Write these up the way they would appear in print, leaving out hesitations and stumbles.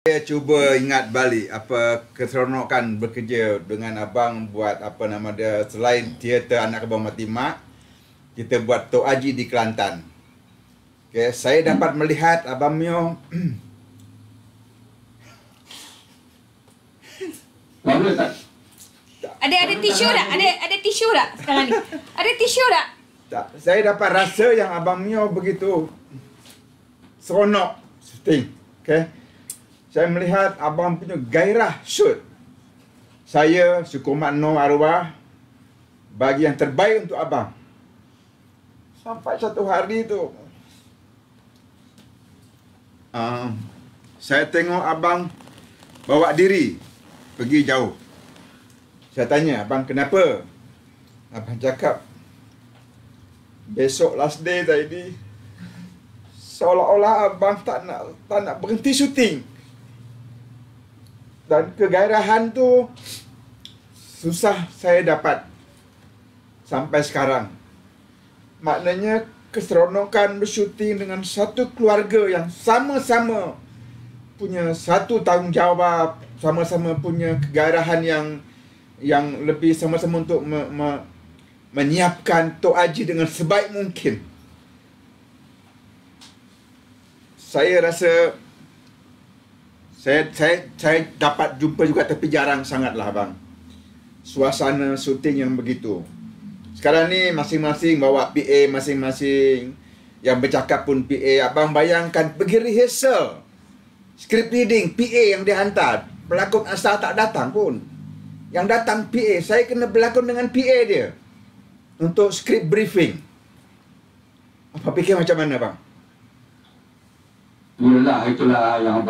Saya cuba ingat balik apa keseronokan bekerja dengan abang buat apa nama dia, selain teater Anak Kebang Mati Mak, kita buat Tok Haji di Kelantan. Okay, saya dapat melihat abang Mio Ada tisu tak? Ada tisu tak sekarang ni? Ada tisu tak? tak, saya dapat rasa yang abang Mio begitu seronok syuting. Okay. Saya melihat abang punya gairah shoot. Saya syukur makno arwah bagi yang terbaik untuk abang. Sampai satu hari tu saya tengok abang bawa diri pergi jauh. Saya tanya, abang kenapa? Abang cakap, besok last day tadi, seolah-olah abang tak nak berhenti syuting. Dan kegairahan tu susah saya dapat sampai sekarang. Maknanya keseronokan bersyuting dengan satu keluarga yang sama-sama punya satu tanggungjawab, sama-sama punya kegairahan yang lebih sama-sama untuk menyiapkan Tok Haji dengan sebaik mungkin. Saya rasa saya dapat jumpa juga, tapi jarang sangatlah abang, suasana syuting yang begitu. Sekarang ni masing-masing bawa PA masing-masing, yang bercakap pun PA. Abang bayangkan pergi rehearsal, script reading, PA yang dia hantar, pelakon asal tak datang pun, yang datang PA. Saya kena berlakon dengan PA dia untuk script briefing. Apa fikir macam mana bang? Itulah yang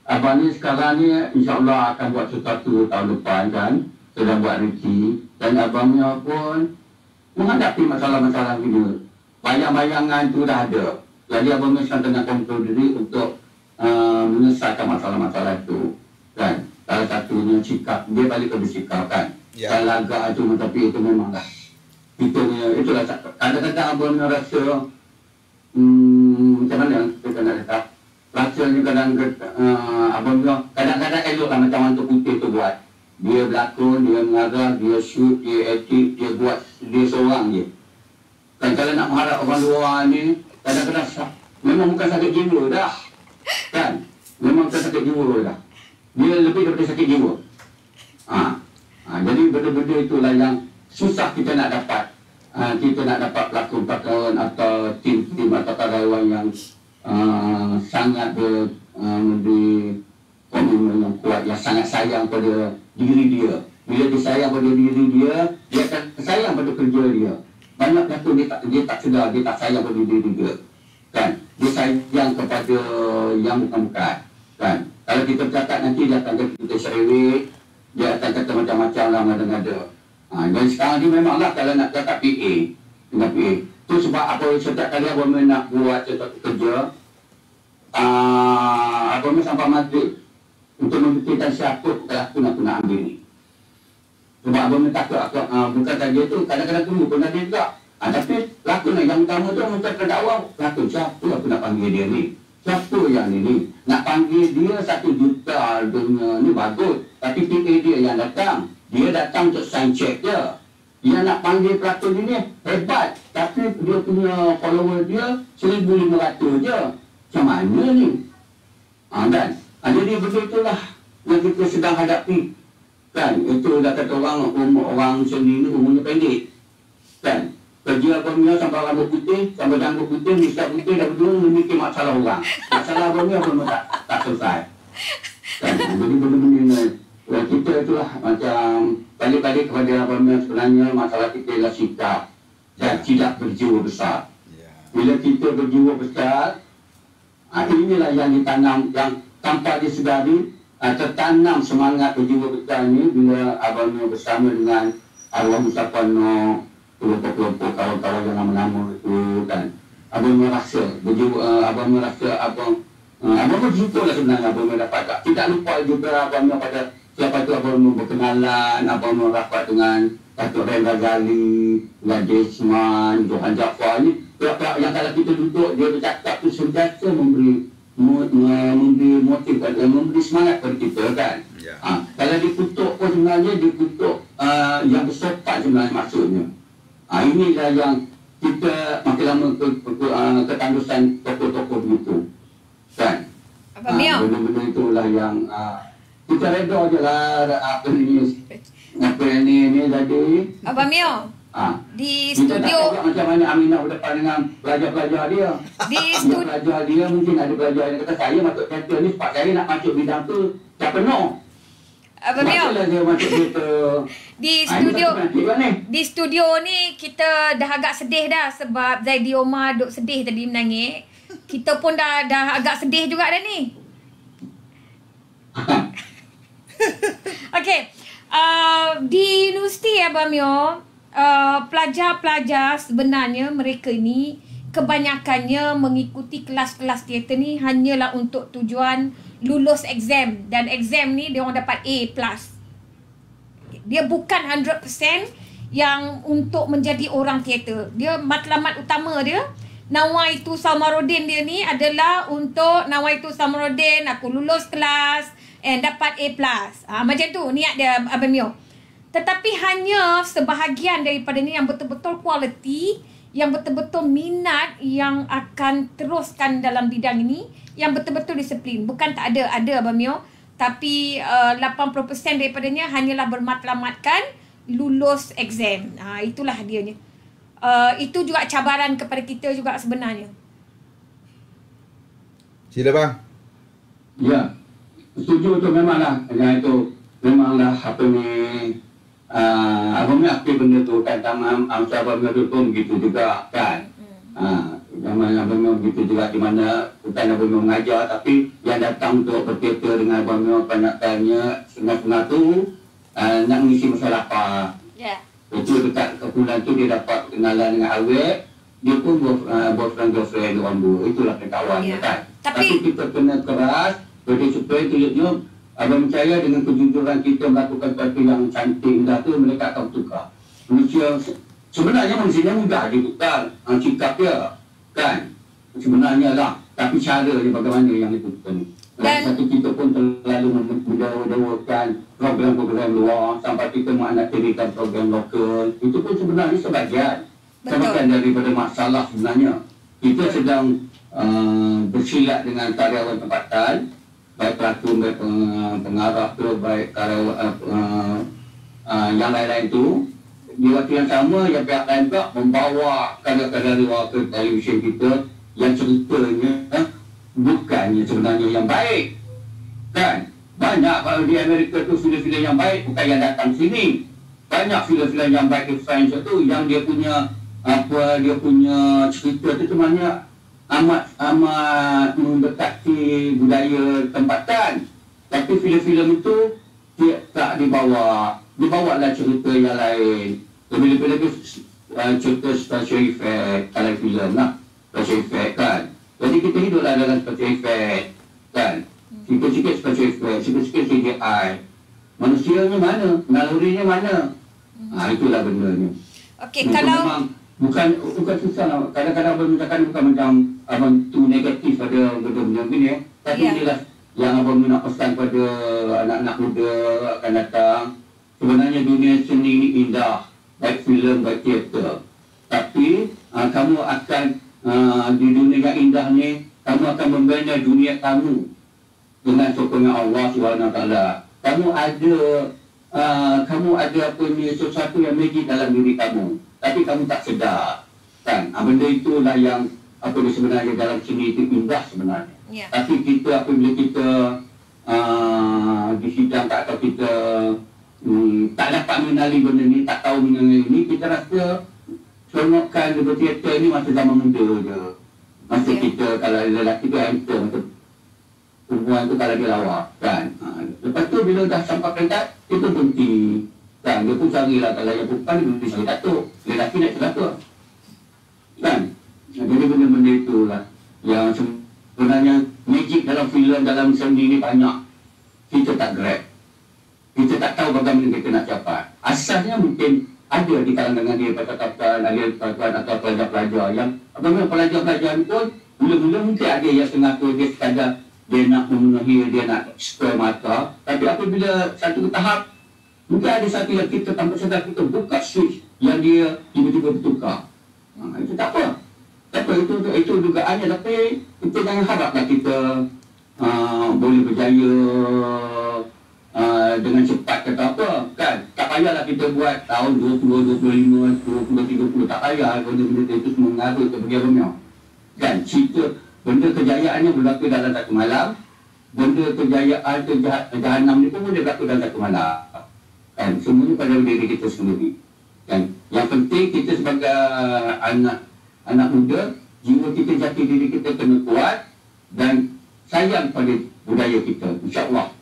abang ni sekarang ni insyaAllah akan buat sesuatu tahun depan kan. Sedang buat Ricky. Dan abangnya pun menghadapi masalah-masalah ini. Bayang-bayangan tu dah ada. Jadi abangnya sekarang tengah kontrol diri untuk menyelesaikan masalah-masalah itu. Kan? Salah satunya sikap. Dia balik ke bersikap kan. Dan laga tu, tapi itu memanglah. Itulah kadang-kadang abangnya rasa macam mana kita nak letak rasanya kadang-kadang eloklah macam Hantu Putih tu buat. Dia berlakon, dia mengarah, dia shoot, dia edit, dia buat, dia seorang je. Kan kalau nak mengharap orang luar ni, kadang-kadang memang bukan sakit jiwa dah. Kan? Memang bukan sakit jiwa dah. Dia lebih daripada sakit jiwa. Jadi benda-benda itulah yang susah kita nak dapat. Kita nak dapat pelakon-pelakon atau tim-tim atau karyawan yang sangat memberi komitmen yang kuat, yang sangat sayang pada diri dia. Bila dia sayang pada diri dia, dia akan sayang pada kerja dia. Banyak pelakon dia tak sedar, dia tak sayang pada diri dia. Kan? Dia sayang kepada yang bukan-bukan. Kan? Kalau kita bercakap nanti dia akan kata kita cerewet, dia akan kata macam-macam lah, ngada-ngada. Dan sekarang ni memanglah kalau nak cakap PA, dengan PA. Tu sebab apa setiap kali abang nak buat sesuatu kerja, abang sampai maghrib untuk membuktikan siapa pelakon aku nak ambil ni. Sebab abang takut bukan saja tu, kadang-kadang tunggu pun ada juga. Tapi pelakon yang utama tu macam pendakwa, pelakon siapa aku nak panggil dia ni? Siapa yang ni? Nak panggil dia 1 juta dunia ni bagus, tapi PA dia yang datang. Dia datang untuk sign check je. Dia nak panggil pelakon ini hebat, tapi dia punya follower dia 1,500 je. Macam mana ni? Jadi begitulah yang kita sedang hadapi. Kan? Itu dah kata orang seni ni umurnya pendek. Kan? Kerja abangnya sampai rambut putih, sampai rambut putih, misal putih dah berdua memikir masalah orang. Masalah abangnya pun tak selesai. Kan? Jadi benda-benda kita itulah macam balik-balik kepada abangnya, sebenarnya masalah kita ialah sikap dan tidak berjiwa besar. Bila kita berjiwa besar, inilah yang ditanam, yang tanpa disedari, tertanam semangat berjiwa besar ni bila abangnya bersama dengan arwah Mustafano, kelompok-kelompok kawan-kawan yang nama-nama itu kan. Abangnya rasa berjiwa, abangnya rasa abang bersyukur lah sebenarnya abangnya dapat. Tidak lupa juga abangnya pada selepas itu abang berkenalan, abang rapat dengan Datuk Ren Ghazali, dengan Desman, Johan Jaafar ni. Pihak-pihak yang kalau kita duduk, dia bercakap tu sentiasa memberi memberi motif dan memberi semangat kepada kita kan. Ya. Kalau dikutuk pun sebenarnya dikutuk yang bersopat sebenarnya maksudnya. Inilah yang kita makin lama ketandusan tokoh-tokoh begitu kan. Abang Mio. Benda-benda itulah yang kita reda je lah apa ni tadi. Abang Mio. Di Kita tak studio tahu macam mana Aminah berdepan dengan pelajar-pelajar dia. di Dia studio pelajar dia mungkin ada pelajar yang kata saya masuk teater ni sebab saya nak masuk bidang tu tak penuh. Abang Mio, Kenapa dia masuk teater? di Ini studio satu penyakit kan ni? di studio ni kita dah agak sedih dah sebab Zaidi Omar duk sedih tadi menangis. Kita pun dah agak sedih juga dah ni. Okey. Di universiti Abang Mio, pelajar-pelajar sebenarnya mereka ni kebanyakannya mengikuti kelas-kelas teater ni hanyalah untuk tujuan lulus exam, dan exam ni dia orang dapat A+. Dia bukan 100% yang untuk menjadi orang teater. Dia matlamat utama dia, Nawaitu Samaruddin dia ni adalah untuk Nawaitu Samaruddin aku lulus kelas and dapat A+. Macam tu niat dia Abang Mio. Tetapi hanya sebahagian daripada ni yang betul-betul kualiti, yang betul-betul minat, yang akan teruskan dalam bidang ini, yang betul-betul disiplin. Bukan tak ada Abang Mio. Tapi 80% daripadanya hanyalah bermatlamatkan lulus exam. Itulah dianya. Itu juga cabaran kepada kita juga sebenarnya. Sila bang. Ya, setuju tu memanglah. Yang itu memanglah apa ni. Abang ni aktif benda tu kan. Tamam, Abang tu pun begitu juga kan. Zaman Abang Mio begitu juga di mana bukan Abang Mio mengajar, tapi yang datang untuk berteater dengan Abang Mio panjatanya setengah-setengah tu nak mengisi masalah apa. Ya. Itu dekat kepulan tu dia dapat kenalan dengan awet, dia pun boyfriend orang dua. Itulah kawan Ya. kan. Tapi Kita kena keras bagi supaya tunjuknya Abang percaya dengan kejujuran kita melakukan sesuatu yang cantik indah tu mereka akan tukar. Manusia sebenarnya manusia mudah ditukar sikap dia kan. Sebenarnya lah, tapi cara dia bagaimana yang itu ni. Satu kita pun terlalu mendawakan program-program luar sampai kita mengakhirikan program lokal. Itu pun sebenarnya sebahagian. Sebahagian daripada masalah sebenarnya. Kita sedang bersilat dengan karyawan tempatan, baik pelakon, baik pengarah tu, baik karyawan yang lain-lain tu. Di waktu yang sama, yang pihak lain pula membawa karya-karya luar ke televisyen kita yang ceritanya bukannya sebenarnya yang baik kan. Banyak kalau di Amerika tu filem-filem yang baik bukan yang datang sini. Banyak filem-filem yang baik di French tu yang dia punya dia punya cerita tu sebenarnya amat mendekati budaya tempatan. Tapi filem-filem itu dia tak dibawalah cerita yang lain. Lebih-lebih cerita special effect kalau filem lah, special effect kan. Jadi kita hiduplah dalam special effect kan. Sikit-sikit special effect, sikit-sikit CGI. Manusianya mana? Nalurinya mana? Itulah bendanya. okey, kalau memang bukan susah lah. Kadang-kadang abang misalkan bukan macam abang tu negatif pada benda-benda ni tapi inilah yang abang nak pesan pada anak-anak muda akan datang. Sebenarnya dunia seni ini indah, baik filem, baik teater. Tapi kamu akan di dunia yang indah ni, kamu akan membina dunia kamu dengan sokongan Allah SWT. Kamu ada apa ni, sesuatu yang magic dalam diri kamu, tapi kamu tak sedar kan. Benda itulah yang apa ni sebenarnya dalam seni itu indah sebenarnya. Tapi kita apabila kita disidangkan atau kita tak dapat mengenali benda ni, tak tahu mengenali ni, kita rasa seronokkan di teater ni masa zaman muda je. Masa kita kalau lelaki tu handsome, masa perempuan tu kalau dia lawak kan. Lepas tu bila dah sampai peringkat, kita berhenti kan. Dia pun carilah kalau yang perempuan dia berhenti cari datuk, lelaki nak cari datuk kan. Jadi benda-benda itulah yang sebenarnya magic dalam filem, dalam seni ni banyak. Kita tak grab, kita tak tahu bagaimana kita nak capai. Asalnya mungkin ada di kalangan dia percakapan, ada percakapan atau pelajar-pelajar yang apabila pelajar-pelajar pun Mula-mula mungkin ada yang tengah tu dia sekadar dia nak memenuhi, dia nak square mata. Tapi apabila satu tahap, mungkin ada satu yang kita tanpa sedar kita buka switch yang dia tiba-tiba bertukar. Itu tak apa. Tak apa, itu dugaannya. Tapi kita jangan haraplah kita boleh berjaya dengan cepat kata apa. Kan? Tak payahlah kita buat tahun 20, 25, 20, 30. Tak payah. Benda-benda itu semua mengarut ke bagian rumah. Kan? Cerita benda kejayaannya berlaku dalam satu malam. Benda kejayaan, kejahanam ni pun boleh berlaku dalam satu malam. Kan? Semuanya pada diri kita sendiri. Kan? Yang penting kita sebagai anak muda, jiwa kita, jati diri kita kena kuat dan sayang pada budaya kita, insya-Allah.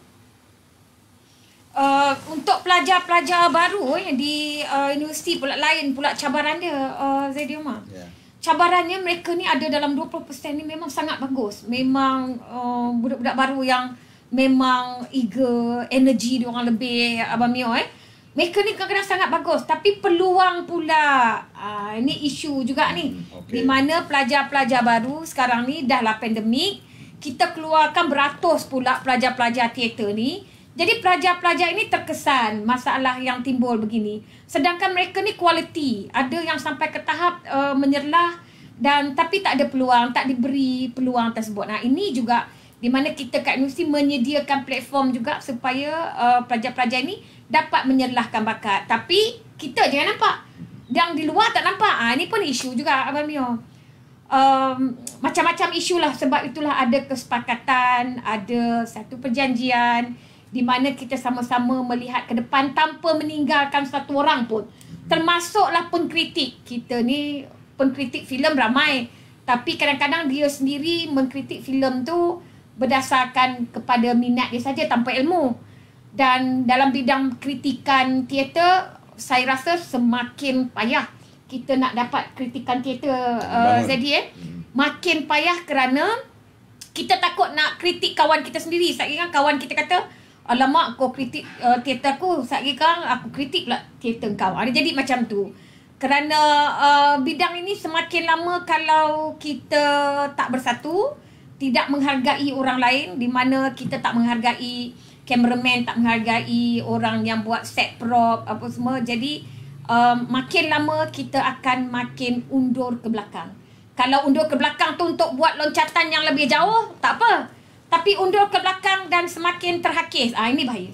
Untuk pelajar-pelajar baru di universiti pula lain pula cabaran dia, Zaidi Omar. Yeah. Cabarannya mereka ni ada dalam 20% ni memang sangat bagus. Memang budak-budak baru yang memang eager, energi dia orang lebih, Abang Mio mereka ni kadang-kadang sangat bagus, tapi peluang pula ini isu juga ni. Okay. Di mana pelajar-pelajar baru sekarang ni dah lah pandemik, kita keluarkan beratus pula pelajar-pelajar teater ni. Jadi pelajar-pelajar ini terkesan masalah yang timbul begini. Sedangkan mereka ni kualiti. Ada yang sampai ke tahap menyerlah dan tapi tak ada peluang, tak diberi peluang tersebut. Nah, ini juga di mana kita kat universiti menyediakan platform juga supaya pelajar-pelajar ini dapat menyerlahkan bakat. Tapi kita jangan nampak. Yang di luar tak nampak. Ini pun isu juga, Abang Mio. Macam-macam isu lah. Sebab itulah ada kesepakatan, ada satu perjanjian di mana kita sama-sama melihat ke depan tanpa meninggalkan satu orang pun. Termasuklah pengkritik. Kita ni pengkritik filem ramai. Tapi kadang-kadang dia sendiri mengkritik filem tu berdasarkan kepada minat dia saja tanpa ilmu. Dan dalam bidang kritikan teater, saya rasa semakin payah kita nak dapat kritikan teater, Zedi. Makin payah kerana kita takut nak kritik kawan kita sendiri. Saya ingat kawan kita kata, alamak kau kritik teater aku, saya kan aku kritik pula teater kau. Jadi macam tu. Kerana bidang ini semakin lama kalau kita tak bersatu, tidak menghargai orang lain, di mana kita tak menghargai cameraman, tak menghargai orang yang buat set prop apa semua. Jadi makin lama kita akan makin undur ke belakang. Kalau undur ke belakang tu untuk buat loncatan yang lebih jauh, tak apa. Tapi undur ke belakang dan semakin terhakis. Ini bahaya.